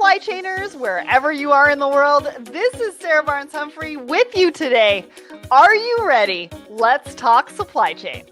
supply chainers, wherever you are in the world. This is Sarah Barnes-Humphrey with you today. Are you ready? Let's talk supply chain.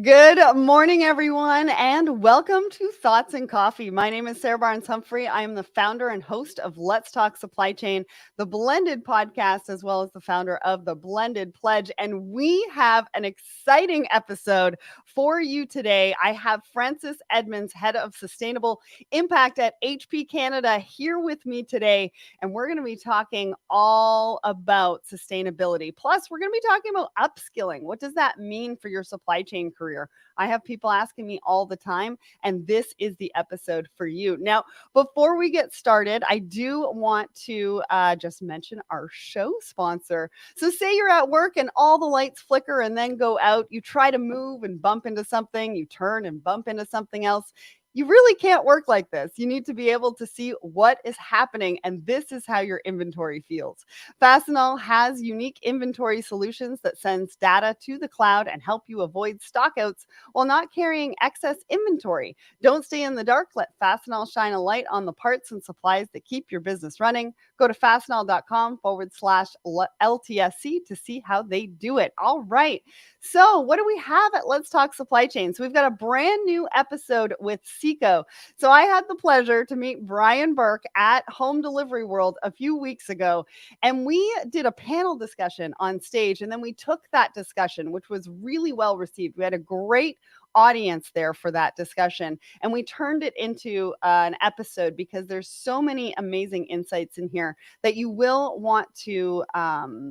Good morning, everyone, and welcome to Thoughts and Coffee. My name is Sarah Barnes-Humphrey. I am the founder and host of Let's Talk Supply Chain, the Blended podcast, as well as the founder of the Blended Pledge. And we have an exciting episode for you today. I have Francis Edmonds, head of sustainable impact at HP Canada, here with me today. And we're going to be talking all about sustainability. Plus, we're going to be talking about upskilling. What does that mean for your supply chain career? I have people asking me all the time, and this is the episode for you. Now, before we get started, I do want to just mention our show sponsor. So say you're at work and all the lights flicker and then go out. You try to move and bump into something. You turn and bump into something else. You really can't work like this. You need to be able to see what is happening, and this is how your inventory feels. Fastenal has unique inventory solutions that sends data to the cloud and help you avoid stockouts while not carrying excess inventory. Don't stay in the dark. Let Fastenal shine a light on the parts and supplies that keep your business running. Go to fastenal.com/LTSC to see how they do it. All right. So what do we have at Let's Talk Supply Chain? So we've got a brand new episode with Seco. So I had the pleasure to meet Brian Burke at Home Delivery World a few weeks ago, and we did a panel discussion on stage, and then we took that discussion, which was really well received. We had a great audience there for that discussion, and we turned it into an episode because there's so many amazing insights in here that you will want to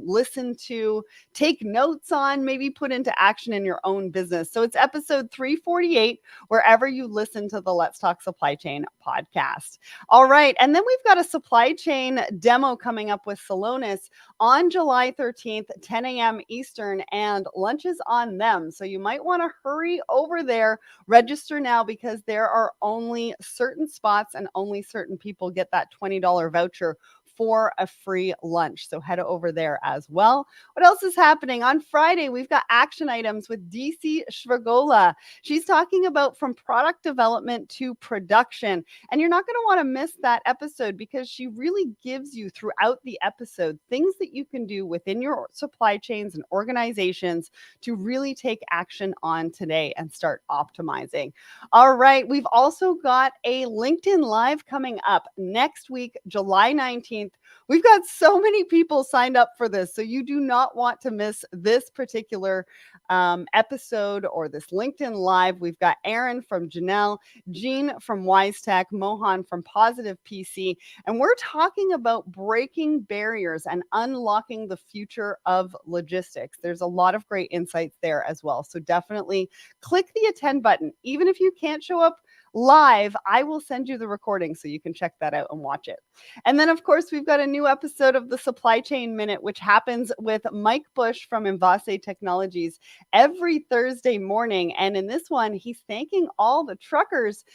listen to, take notes on, maybe put into action in your own business. So it's episode 348 wherever you listen to the Let's Talk Supply Chain podcast. All right, and then we've got a supply chain demo coming up with Celonis on July 13th, 10 a.m. Eastern, and lunch is on them. So you might want to hurry over there, register now, because there are only certain spots and only certain people get that $20 voucher for a free lunch. So head over there as well. What else is happening? On Friday, we've got action items with DC Shvagola. She's talking about from product development to production. And you're not going to want to miss that episode because she really gives you throughout the episode things that you can do within your supply chains and organizations to really take action on today and start optimizing. All right. We've also got a LinkedIn Live coming up next week, July 19th. We've got so many people signed up for this, so you do not want to miss this particular episode or this LinkedIn Live. We've got Aaron from Janelle, Jean from Wise Tech, Mohan from Positive PC, and we're talking about breaking barriers and unlocking the future of logistics. There's a lot of great insights there as well, so definitely click the attend button. Even if you can't show up live, I will send you the recording so you can check that out and watch it. And then, of course, we've got a new episode of the Supply Chain Minute, which happens with Mike Bush from Envase Technologies every Thursday morning. And in this one, he's thanking all the truckers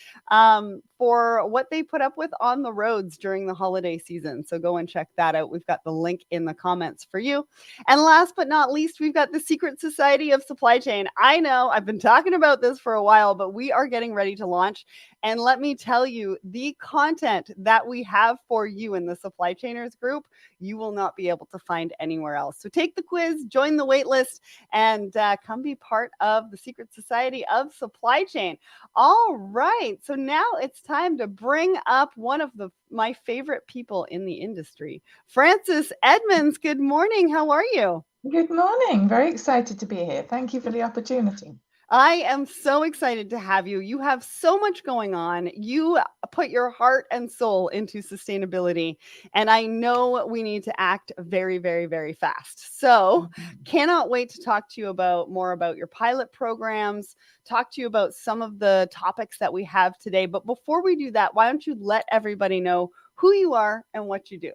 for what they put up with on the roads during the holiday season. So go and check that out. We've got the link in the comments for you. And last but not least, we've got the Secret Society of Supply Chain. I know I've been talking about this for a while, but we are getting ready to launch. And let me tell you, the content that we have for you in the Supply Chainers group, you will not be able to find anywhere else. So take the quiz, join the wait list, and come be part of the Secret Society of Supply Chain. All right. So now it's time to bring up one of my favorite people in the industry, Francis Edmonds. Good morning. How are you? Good morning. Very excited to be here. Thank you for the opportunity. I am so excited to have you. You have so much going on. You put your heart and soul into sustainability, and I know we need to act very, very, very fast. So cannot wait to talk to you about more about your pilot programs, talk to you about some of the topics that we have today. But before we do that, why don't you let everybody know who you are and what you do?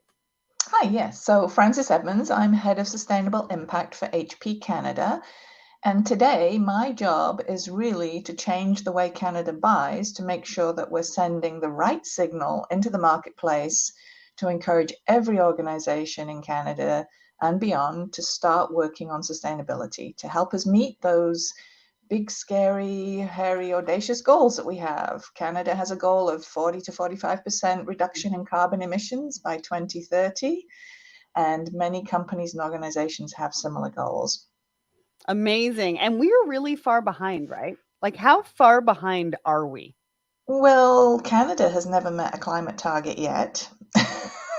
Hi, yes. So Francis Edmonds, I'm Head of Sustainable Impact for HP Canada. And today, my job is really to change the way Canada buys to make sure that we're sending the right signal into the marketplace to encourage every organization in Canada and beyond to start working on sustainability to help us meet those big, scary, hairy, audacious goals that we have. Canada has a goal of 40 to 45% reduction in carbon emissions by 2030, and many companies and organizations have similar goals. Amazing. And we are really far behind, right? Like, how far behind are we? Well, Canada has never met a climate target yet.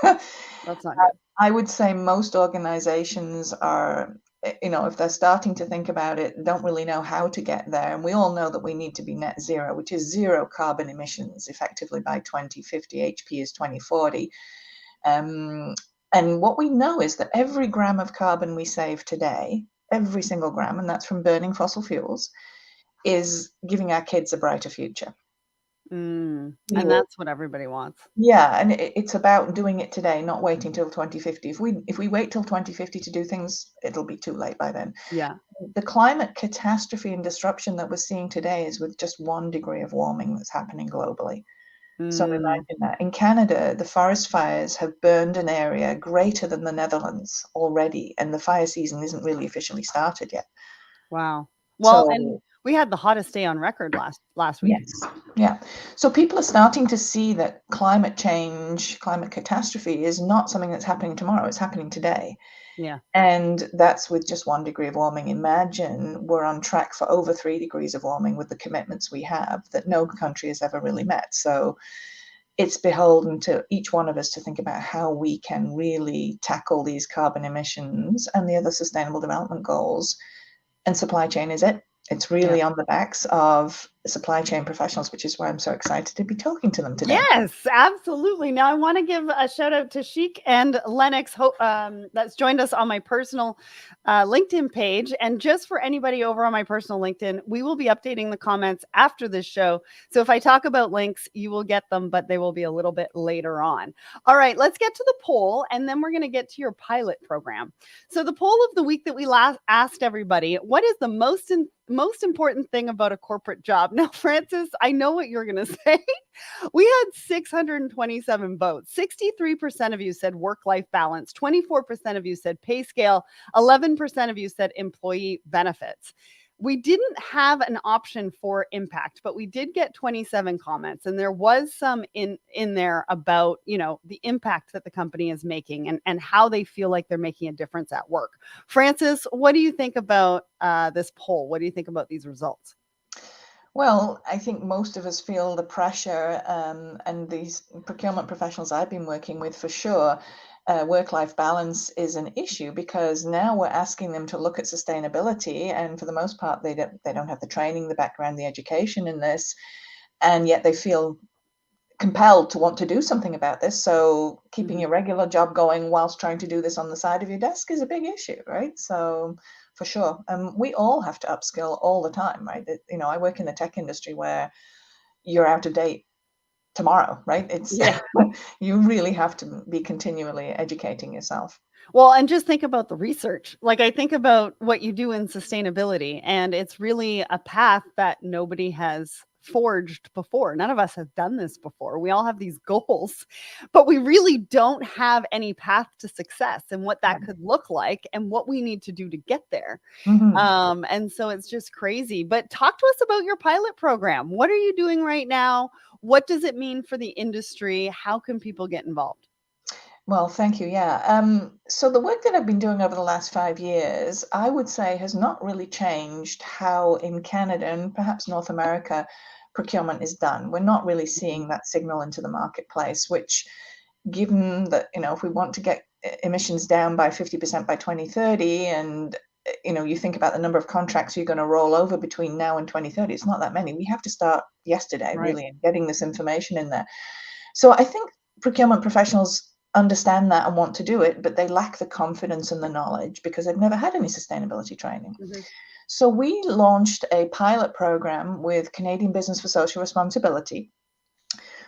That's not good. I would say most organizations are, if they're starting to think about it, don't really know how to get there. And we all know that we need to be net zero, which is zero carbon emissions effectively by 2050. HP is 2040. And what we know is that every gram of carbon we save today, every single gram, and that's from burning fossil fuels, is giving our kids a brighter future. And that's what everybody wants. Yeah, and it's about doing it today, not waiting till 2050. If we wait till 2050 to do things, it'll be too late by then. Yeah. The climate catastrophe and disruption that we're seeing today is with just 1 degree of warming that's happening globally. So imagine that. In Canada, the forest fires have burned an area greater than the Netherlands already, and the fire season isn't really officially started yet. Wow. Well, So and we had the hottest day on record last week. yes, yeah. So people are starting to see that climate change, climate catastrophe is not something that's happening tomorrow, it's happening today. Yeah. And that's with just 1 degree of warming. Imagine we're on track for over 3 degrees of warming with the commitments we have that no country has ever really met. So it's beholden to each one of us to think about how we can really tackle these carbon emissions and the other sustainable development goals. And supply chain is it. It's really on the backs of supply chain professionals, which is why I'm so excited to be talking to them today. Yes, absolutely. Now I want to give a shout out to Chic and Lennox that's joined us on my personal LinkedIn page. And just for anybody over on my personal LinkedIn, we will be updating the comments after this show. So if I talk about links, you will get them, but they will be a little bit later on. All right, let's get to the poll, and then we're going to get to your pilot program. So the poll of the week that we last asked everybody, what is the most important thing about a corporate job? Now, Francis, I know what you're going to say. We had 627 votes. 63% of you said work-life balance. 24% of you said pay scale. 11% of you said employee benefits. We didn't have an option for impact, but we did get 27 comments, and there was some in there about, the impact that the company is making and how they feel like they're making a difference at work. Francis, what do you think about this poll? What do you think about these results? Well, I think most of us feel the pressure, and these procurement professionals I've been working with for sure. Work-life balance is an issue because now we're asking them to look at sustainability, and for the most part, they don't have the training, the background, the education in this, and yet they feel compelled to want to do something about this. So keeping your regular job going whilst trying to do this on the side of your desk is a big issue, right? So for sure, we all have to upskill all the time, right? I work in the tech industry where you're out of date tomorrow, right? You really have to be continually educating yourself. Well, and just think about the research. Like, I think about what you do in sustainability, and it's really a path that nobody has forged before. None of us have done this before. We all have these goals, but we really don't have any path to success and what that could look like and what we need to do to get there. And so it's just crazy. But talk to us about your pilot program. What are you doing right now? What does it mean for the industry? How can people get involved? Well, thank you. Yeah. So the work that I've been doing over the last 5 years, I would say, has not really changed how in Canada and perhaps North America procurement is done. We're not really seeing that signal into the marketplace, which, given that, if we want to get emissions down by 50% by 2030, and you think about the number of contracts you're going to roll over between now and 2030, it's not that many. We have to start yesterday, really, and getting this information in there. So I think procurement professionals understand that and want to do it, but they lack the confidence and the knowledge because they've never had any sustainability training. So we launched a pilot program with Canadian Business for Social Responsibility,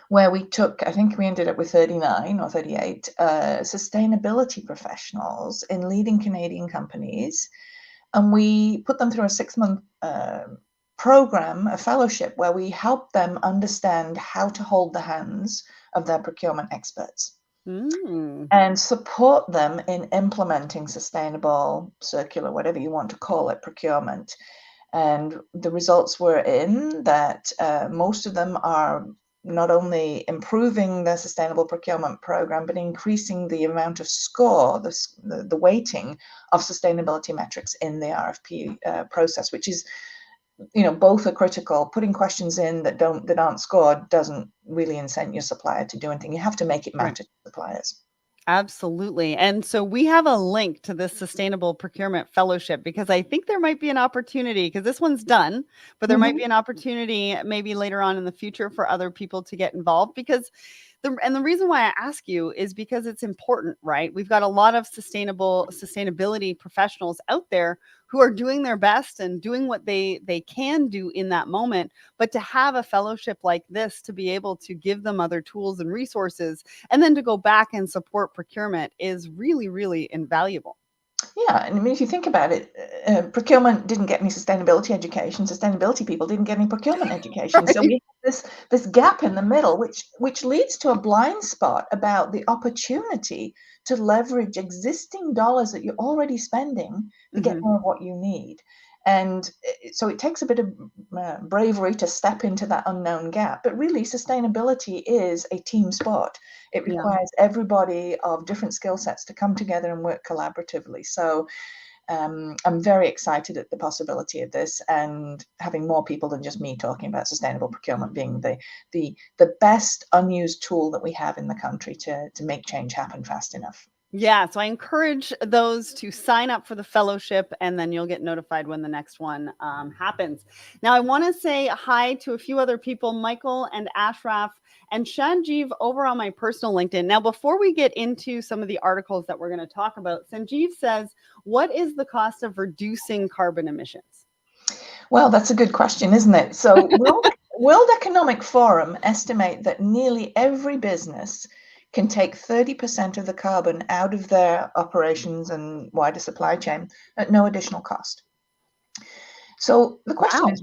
where we took, I think we ended up with 39 or 38 sustainability professionals in leading Canadian companies, and we put them through a 6-month program, a fellowship, where we help them understand how to hold the hands of their procurement experts. And support them in implementing sustainable, circular, whatever you want to call it, procurement. And the results were in that most of them are not only improving their sustainable procurement program, but increasing the amount of score, the weighting of sustainability metrics in the RFP process, which is, both are critical. Putting questions in that aren't scored doesn't really incent your supplier to do anything. You have to make it Right. matter to suppliers. Absolutely. And so we have a link to this Sustainable Procurement Fellowship because I think there might be an opportunity because this one's done, but there might Mm-hmm. be an opportunity maybe later on in the future for other people to get involved because the reason why I ask you is because it's important, right? We've got a lot of sustainability professionals out there who are doing their best and doing what they can do in that moment, but to have a fellowship like this to be able to give them other tools and resources and then to go back and support procurement is really, really invaluable. Yeah, and I mean, if you think about it, procurement didn't get any sustainability education. Sustainability people didn't get any procurement education. So we Right. have this gap in the middle, which leads to a blind spot about the opportunity to leverage existing dollars that you're already spending to get Hmm. more of what you need. And so it takes a bit of bravery to step into that unknown gap. But really, sustainability is a team sport. It Yeah. requires everybody of different skill sets to come together and work collaboratively. So I'm very excited at the possibility of this and having more people than just me talking about sustainable procurement being the best unused tool that we have in the country to make change happen fast enough. Yeah, so I encourage those to sign up for the fellowship, and then you'll get notified when the next one happens. Now, I want to say hi to a few other people, Michael and Ashraf and Sanjeev over on my personal LinkedIn. Now, before we get into some of the articles that we're going to talk about, Sanjeev says, "What is the cost of reducing carbon emissions?" Well, that's a good question, isn't it? So World Economic Forum estimate that nearly every business can take 30% of the carbon out of their operations and wider supply chain at no additional cost. So the question Wow. is,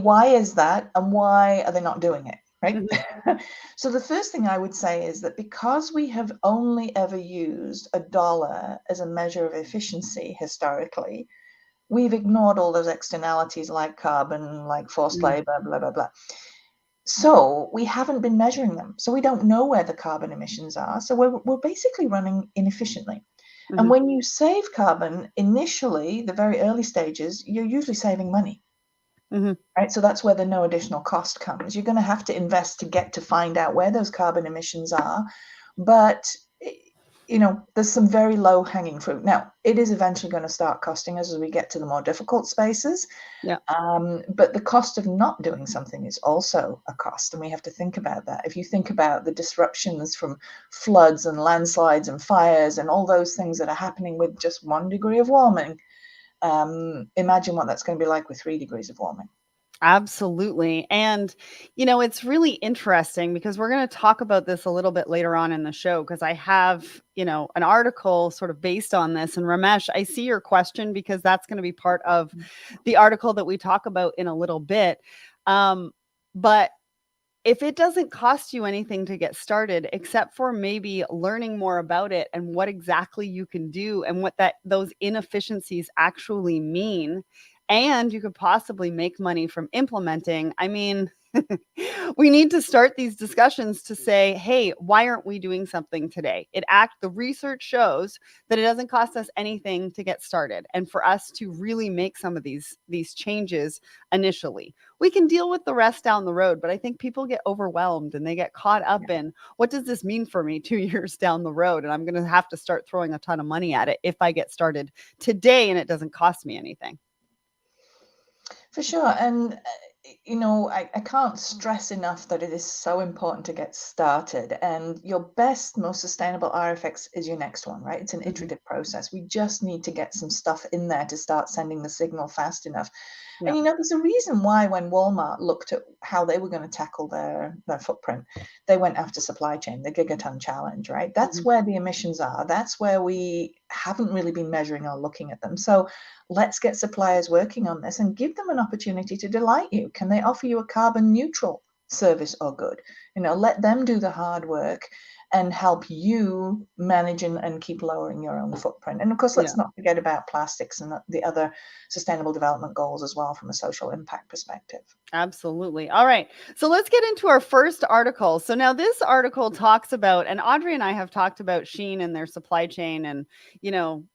why is that, and why are they not doing it, right? Mhm. So the first thing I would say is that because we have only ever used a dollar as a measure of efficiency historically, we've ignored all those externalities like carbon, like forced Mm. labor, blah, blah, blah. So we haven't been measuring them. So we don't know where the carbon emissions are. So we're basically running inefficiently. And Mhm. when you save carbon initially, the very early stages, you're usually saving money, Mhm. right? So that's where the no additional cost comes. You're going to have to invest to get to find out where those carbon emissions are. But there's some very low hanging fruit. Now, it is eventually going to start costing us as we get to the more difficult spaces. Yeah. But the cost of not doing something is also a cost, and we have to think about that. If you think about the disruptions from floods and landslides and fires and all those things that are happening with just 1 degree of warming, imagine what that's going to be like with 3 degrees of warming. Absolutely. And, it's really interesting because we're going to talk about this a little bit later on in the show because I have, an article sort of based on this. And Ramesh, I see your question because that's going to be part of the article that we talk about in a little bit. But if it doesn't cost you anything to get started, except for maybe learning more about it and what exactly you can do and what those inefficiencies actually mean, and you could possibly make money from implementing, I mean, we need to start these discussions to say, hey, why aren't we doing something today? The research shows that it doesn't cost us anything to get started and for us to really make some of these changes initially. We can deal with the rest down the road, but I think people get overwhelmed and they get caught up in what does this mean for me 2 years down the road? And I'm going to have to start throwing a ton of money at it if I get started today and it doesn't cost me anything. For sure. And, I can't stress enough that it is so important to get started. And your best, most sustainable RFX is your next one, right? It's an Mhm. iterative process. We just need to get some stuff in there to start sending the signal fast enough. Yeah. And, there's a reason why when Walmart looked at how they were going to tackle their footprint, they went after supply chain, the gigaton challenge, right? That's Mhm. where the emissions are. That's where we haven't really been measuring or looking at them. So let's get suppliers working on this and give them an opportunity to delight you. Can they offer you a carbon neutral service or good? Let them do the hard work and help you manage and keep lowering your own footprint. And of course, let's Yeah. not forget about plastics and the other sustainable development goals as well from a social impact perspective. Absolutely. All right. So let's get into our first article. So now this article talks about, and Audrey and I have talked about Shein and their supply chain and, you know,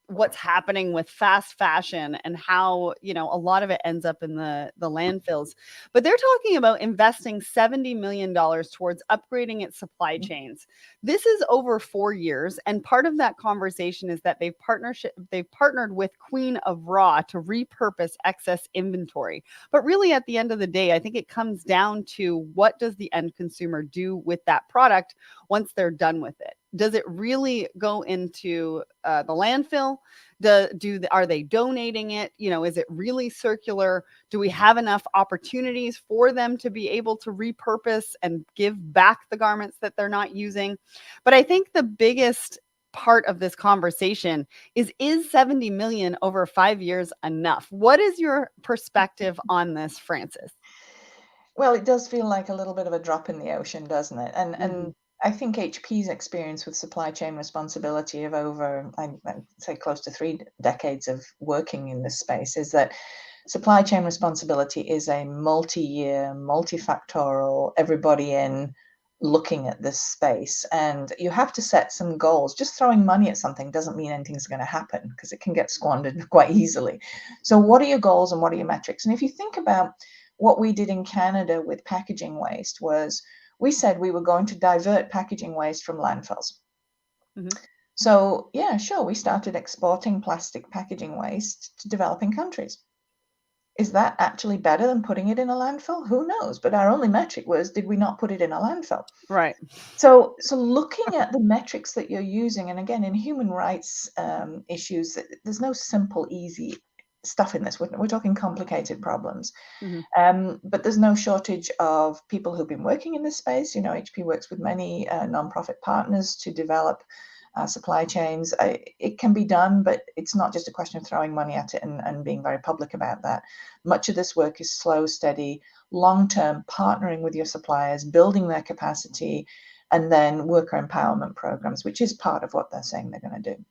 what's happening with fast fashion and how, you know, a lot of it ends up in the landfills. But they're talking about investing $70 million towards upgrading its supply chains. This is over 4 years, and part of that conversation is that they've partnered with Queen of Raw to repurpose excess inventory. But really at the end of the day, I think it comes down to what does the end consumer do with that product once they're done with it? Does it really go into the landfill? Are they donating it? You know, is it really circular? Do we have enough opportunities for them to be able to repurpose and give back the garments that they're not using? But I think the biggest part of this conversation is 70 million over 5 years enough? What is your perspective on this, Frances? Well, it does feel like a little bit of a drop in the ocean, doesn't it? And Mhm. I think HP's experience with supply chain responsibility of over, I'd say, close to 3 decades of working in this space is that supply chain responsibility is a multi-year, multifactorial, everybody in looking at this space. And you have to set some goals. Just throwing money at something doesn't mean anything's going to happen because it can get squandered quite easily. So what are your goals and what are your metrics? And if you think about what we did in Canada with packaging waste was we said we were going to divert packaging waste from landfills. Mhm. So, yeah, sure, we started exporting plastic packaging waste to developing countries. Is that actually better than putting it in a landfill? Who knows? But our only metric was, did we not put it in a landfill? Right. So looking at the metrics that you're using, and again, in human rights issues, there's no simple, easy stuff in this. We're talking complicated problems. Mhm. But there's no shortage of people who've been working in this space. You know, HP works with many nonprofit partners to develop supply chains. It can be done, but it's not just a question of throwing money at it and being very public about that. Much of this work is slow, steady, long-term, partnering with your suppliers, building their capacity, and then worker empowerment programs, which is part of what they're saying they're going to do.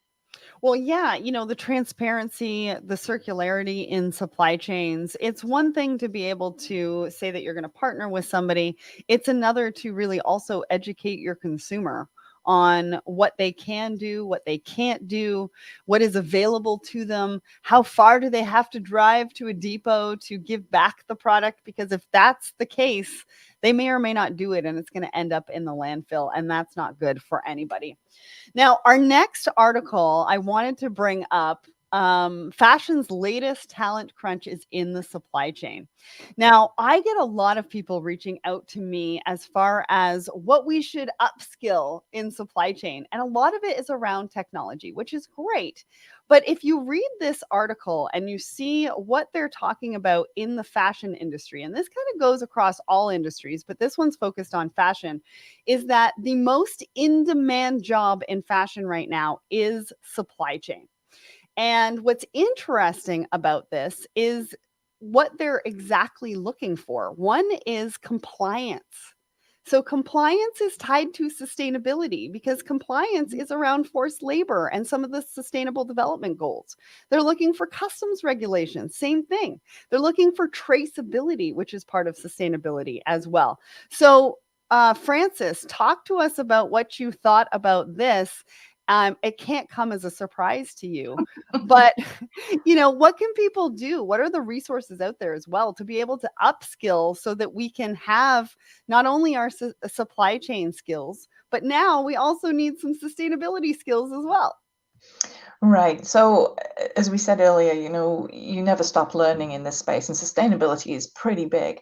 Well, yeah, you know, the transparency, the circularity in supply chains, it's one thing to be able to say that you're going to partner with somebody. It's another to really also educate your consumer on what they can do, what they can't do, what is available to them, how far do they have to drive to a depot to give back the product? Because if that's the case, they may or may not do it and it's going to end up in the landfill. And that's not good for anybody. Now, our next article I wanted to bring up, fashion's latest talent crunch is in the supply chain. Now, I get a lot of people reaching out to me as far as what we should upskill in supply chain. And a lot of it is around technology, which is great. But if you read this article and you see what they're talking about in the fashion industry, and this kind of goes across all industries, but this one's focused on fashion, is that the most in demand job in fashion right now is supply chain. And what's interesting about this is what they're exactly looking for. One is compliance. So, compliance is tied to sustainability because compliance is around forced labor and some of the sustainable development goals. They're looking for customs regulations, same thing. They're looking for traceability, which is part of sustainability as well. So, Frances, talk to us about what you thought about this. It can't come as a surprise to you, but you know, what can people do? What are the resources out there as well to be able to upskill so that we can have not only our supply chain skills, but now we also need some sustainability skills as well. Right. So, as we said earlier, you know, you never stop learning in this space, and sustainability is pretty big.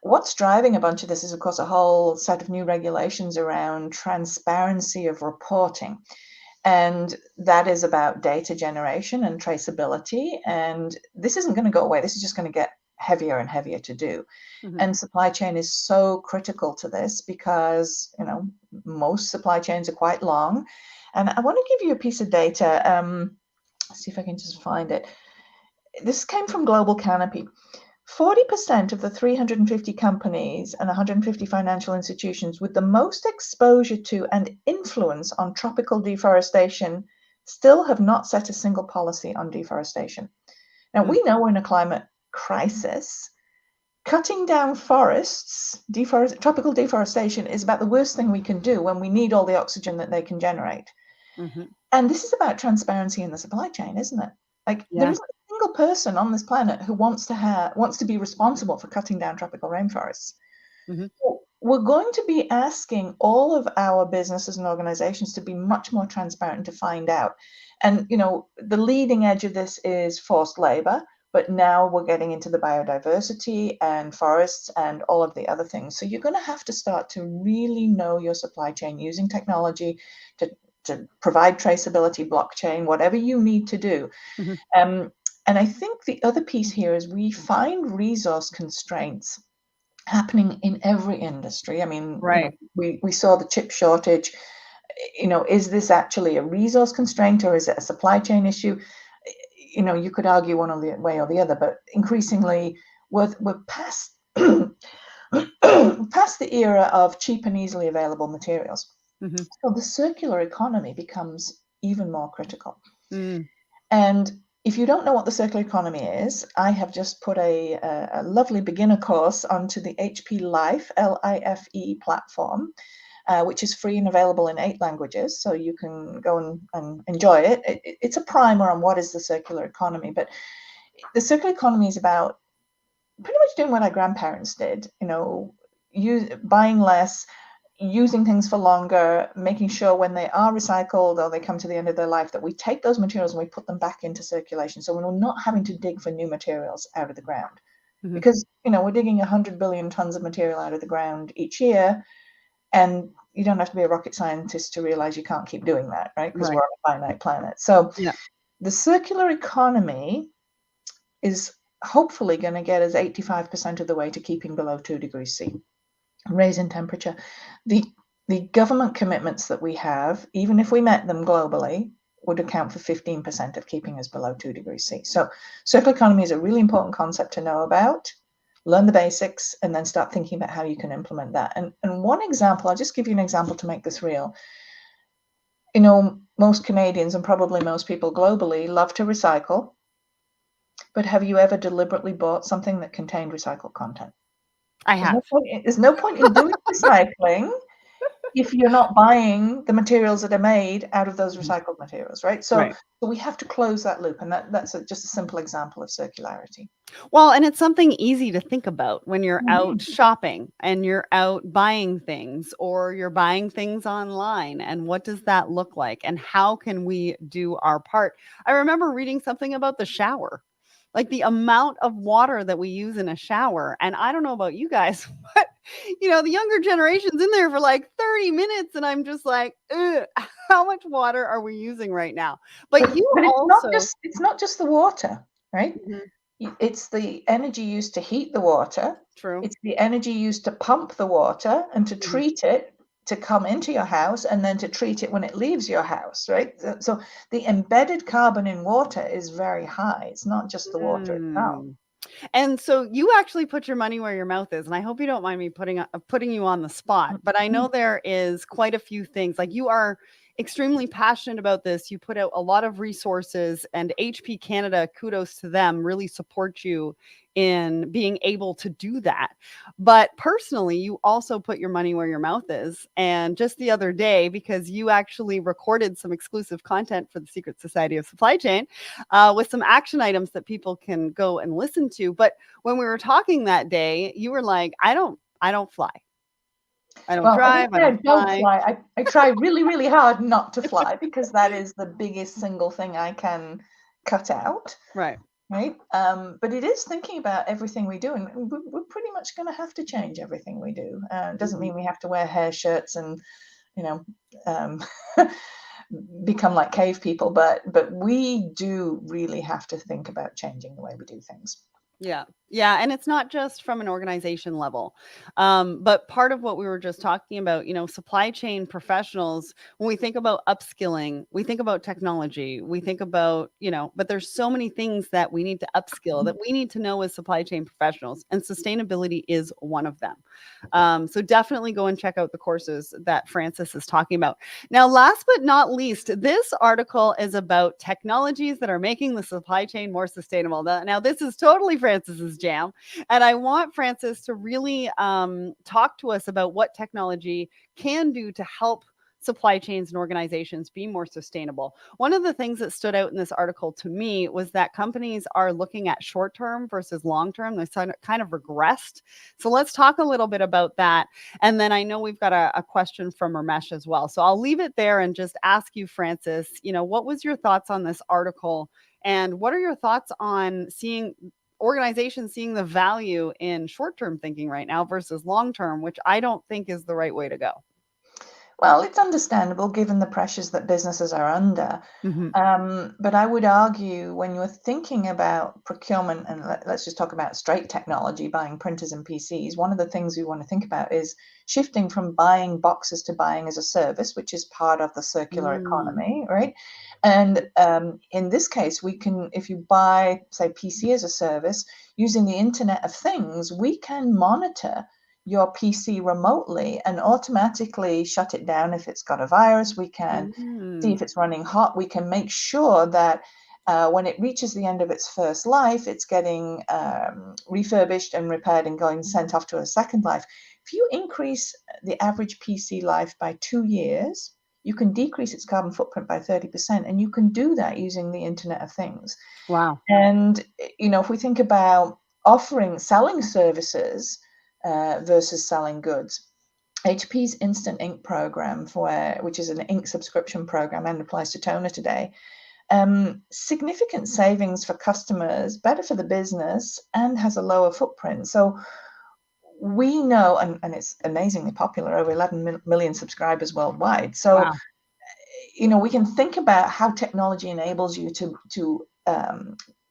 What's driving a bunch of this is, of course, a whole set of new regulations around transparency of reporting. And that is about data generation and traceability. And this isn't going to go away. This is just going to get heavier and heavier to do. Mhm. And supply chain is so critical to this because, you know, most supply chains are quite long. And I want to give you a piece of data. See if I can just find it. This came from Global Canopy. 40% of the 350 companies and 150 financial institutions with the most exposure to and influence on tropical deforestation still have not set a single policy on deforestation. Now, we know we're in a climate crisis. Cutting down forests, tropical deforestation is about the worst thing we can do when we need all the oxygen that they can generate. Mm-hmm. And this is about transparency in the supply chain, isn't it? Like, there isn't a single person on this planet who wants to be responsible for cutting down tropical rainforests. Mm-hmm. We're going to be asking all of our businesses and organizations to be much more transparent and to find out. And, the leading edge of this is forced labor, but now we're getting into the biodiversity and forests and all of the other things. So you're going to have to start to really know your supply chain using technology to provide traceability, blockchain, whatever you need to do. Mm-hmm. And I think the other piece here is we find resource constraints happening in every industry. I mean, right. We saw the chip shortage. Is this actually a resource constraint or is it a supply chain issue? You could argue one way or the other, but increasingly we're past past the era of cheap and easily available materials. Mm-hmm. So the circular economy becomes even more critical. Mm. And if you don't know what the circular economy is, I have just put a lovely beginner course onto the HP Life, LIFE platform, which is free and available in 8 languages. So you can go and enjoy it. It's a primer on what is the circular economy. But the circular economy is about pretty much doing what our grandparents did, buying less, using things for longer, making sure when they are recycled or they come to the end of their life that we take those materials and we put them back into circulation. So we're not having to dig for new materials out of the ground. Mm-hmm. Because, we're digging 100 billion tons of material out of the ground each year. And you don't have to be a rocket scientist to realize you can't keep doing that, right? Because we're on a finite planet. So the circular economy is hopefully going to get us 85% of the way to keeping below 2 degrees C. Raising temperature. The government commitments that we have, even if we met them globally, would account for 15% of keeping us below 2 degrees C. So circular economy is a really important concept to know about, learn the basics, and then start thinking about how you can implement that. And one example, I'll just give you an example to make this real. Most Canadians and probably most people globally love to recycle, but have you ever deliberately bought something that contained recycled content? I have. There's no point in doing recycling if you're not buying the materials that are made out of those recycled materials, right? So we have to close that loop, and that's just a simple example of circularity. Well, and it's something easy to think about when you're out shopping and you're out buying things or you're buying things online. And what does that look like? And how can we do our part? I remember reading something about the shower. Like the amount of water that we use in a shower. And I don't know about you guys, but the younger generation's in there for like 30 minutes. And I'm just like, how much water are we using right now? But it's not just the water, right? Mm-hmm. It's the energy used to heat the water. True. It's the energy used to pump the water and to treat it to come into your house and then to treat it when it leaves your house, right? So the embedded carbon in water is very high. It's not just the water itself. And so you actually put your money where your mouth is. And I hope you don't mind me putting you on the spot, but I know there is quite a few things. Like you are extremely passionate about this. You put out a lot of resources, and HP Canada, kudos to them, really support you in being able to do that. But personally, you also put your money where your mouth is. And just the other day, because you actually recorded some exclusive content for the Secret Society of Supply Chain with some action items that people can go and listen to. But when we were talking that day, you were like, I don't fly. I don't drive. I don't fly. I try really, really hard not to fly because that is the biggest single thing I can cut out. Right. But it is thinking about everything we do, and we're pretty much going to have to change everything we do. It doesn't mean we have to wear hair shirts and, become like cave people, but we do really have to think about changing the way we do things. Yeah. Yeah, and it's not just from an organization level. But part of what we were just talking about, supply chain professionals, when we think about upskilling, we think about technology, we think about, but there's so many things that we need to upskill that we need to know as supply chain professionals, and sustainability is one of them. So definitely go and check out the courses that Francis is talking about. Now, last but not least, this article is about technologies that are making the supply chain more sustainable. Now this is totally Francis's jam, and I want Francis to really talk to us about what technology can do to help supply chains and organizations be more sustainable. One of the things that stood out in this article to me was that companies are looking at short term versus long term. They're kind of regressed. So let's talk a little bit about that. And then I know we've got a question from Ramesh as well. So I'll leave it there and just ask you, Francis, what was your thoughts on this article? And what are your thoughts on seeing organizations seeing the value in short term thinking right now versus long term, which I don't think is the right way to go? Well, it's understandable given the pressures that businesses are under. Mm-hmm. But I would argue when you're thinking about procurement, and let's just talk about straight technology, buying printers and PCs, one of the things we want to think about is shifting from buying boxes to buying as a service, which is part of the circular Mm. economy, right? And in this case, we can, if you buy, say, PC as a service, using the Internet of Things, we can monitor your PC remotely and automatically shut it down if it's got a virus. We can see Mm. if it's running hot. We can make sure that when it reaches the end of its first life, it's getting refurbished and repaired and going sent off to a second life. If you increase the average PC life by 2 years, you can decrease its carbon footprint by 30%, and you can do that using the Internet of Things. Wow. And if we think about selling services versus selling goods, HP's Instant Ink program, which is an ink subscription program and applies to toner today, significant savings for customers, better for the business, and has a lower footprint. So we know, and it's amazingly popular, over 11 million subscribers worldwide. So Wow. we can think about how technology enables you to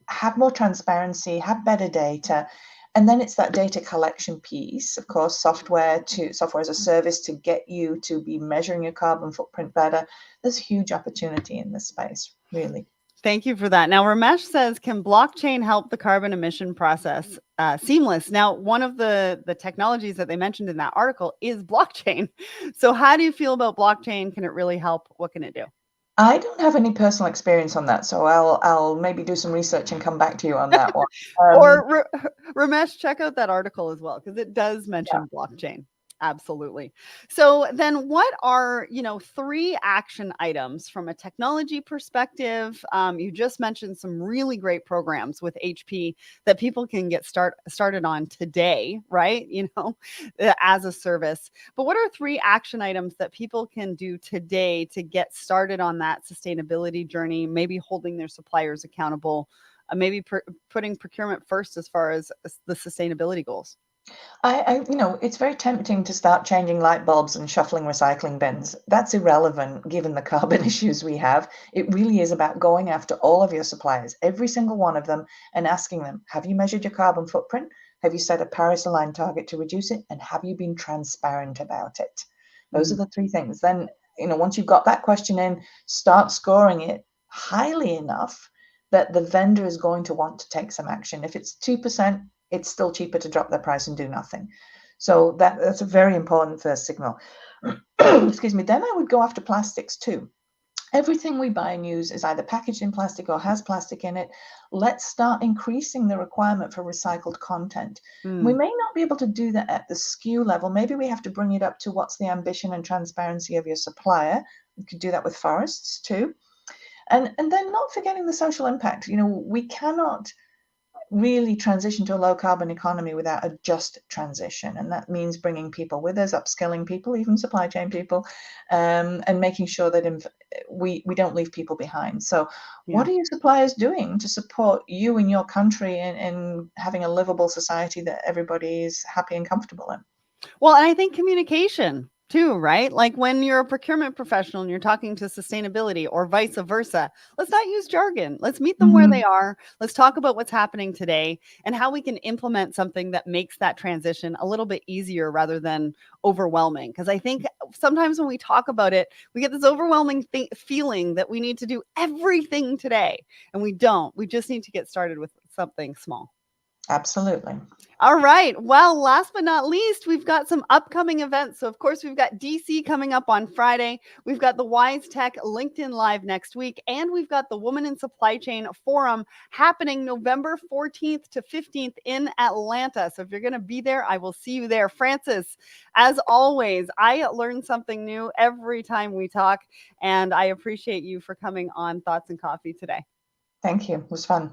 have more transparency, have better data, and then it's that data collection piece, of course, software as a service to get you to be measuring your carbon footprint better. There's huge opportunity in this space, really. Thank you for that. Now, Ramesh says, can blockchain help the carbon emission process seamless? Now, one of the technologies that they mentioned in that article is blockchain. So, how do you feel about blockchain? Can it really help? What can it do? I don't have any personal experience on that, so I'll maybe do some research and come back to you on that one. Or Ramesh, check out that article as well, because it does Yeah. mention blockchain. Absolutely. So then what are, three action items from a technology perspective? You just mentioned some really great programs with HP that people can get started on today, right? As a service. But what are three action items that people can do today to get started on that sustainability journey, maybe holding their suppliers accountable, maybe putting procurement first as far as the sustainability goals? It's very tempting to start changing light bulbs and shuffling recycling bins. That's irrelevant given the carbon issues we have. It really is about going after all of your suppliers, every single one of them, and asking them, have you measured your carbon footprint? Have you set a Paris-aligned target to reduce it? And have you been transparent about it? Those are Mm. the three things. Then, once you've got that question in, start scoring it highly enough that the vendor is going to want to take some action. If it's 2%, it's still cheaper to drop their price and do nothing. So that's a very important first signal. Excuse me. Then I would go after plastics too. Everything we buy and use is either packaged in plastic or has plastic in it. Let's start increasing the requirement for recycled content. We Mm. may not be able to do that at the SKU level. Maybe we have to bring it up to what's the ambition and transparency of your supplier. We could do that with forests too. And then not forgetting the social impact. We cannot really transition to a low carbon economy without a just transition. And that means bringing people with us, upskilling people, even supply chain people, and making sure that we don't leave people behind. So what Yeah. are your suppliers doing to support you in your country in having a livable society that everybody is happy and comfortable in? Well, and I think communication. too, right? Like when you're a procurement professional and you're talking to sustainability or vice versa, let's not use jargon. Let's meet them where Hmm. they are. Let's talk about what's happening today and how we can implement something that makes that transition a little bit easier rather than overwhelming. Because I think sometimes when we talk about it, we get this overwhelming feeling that we need to do everything today, and we don't. We just need to get started with something small. Absolutely. All right. Well, last but not least, we've got some upcoming events. So, of course, we've got DC coming up on Friday. We've got the Wise Tech LinkedIn Live next week. And we've got the Woman in Supply Chain Forum happening November 14th to 15th in Atlanta. So, if you're going to be there, I will see you there. Francis, as always, I learn something new every time we talk. And I appreciate you for coming on Thoughts and Coffee today. Thank you. It was fun.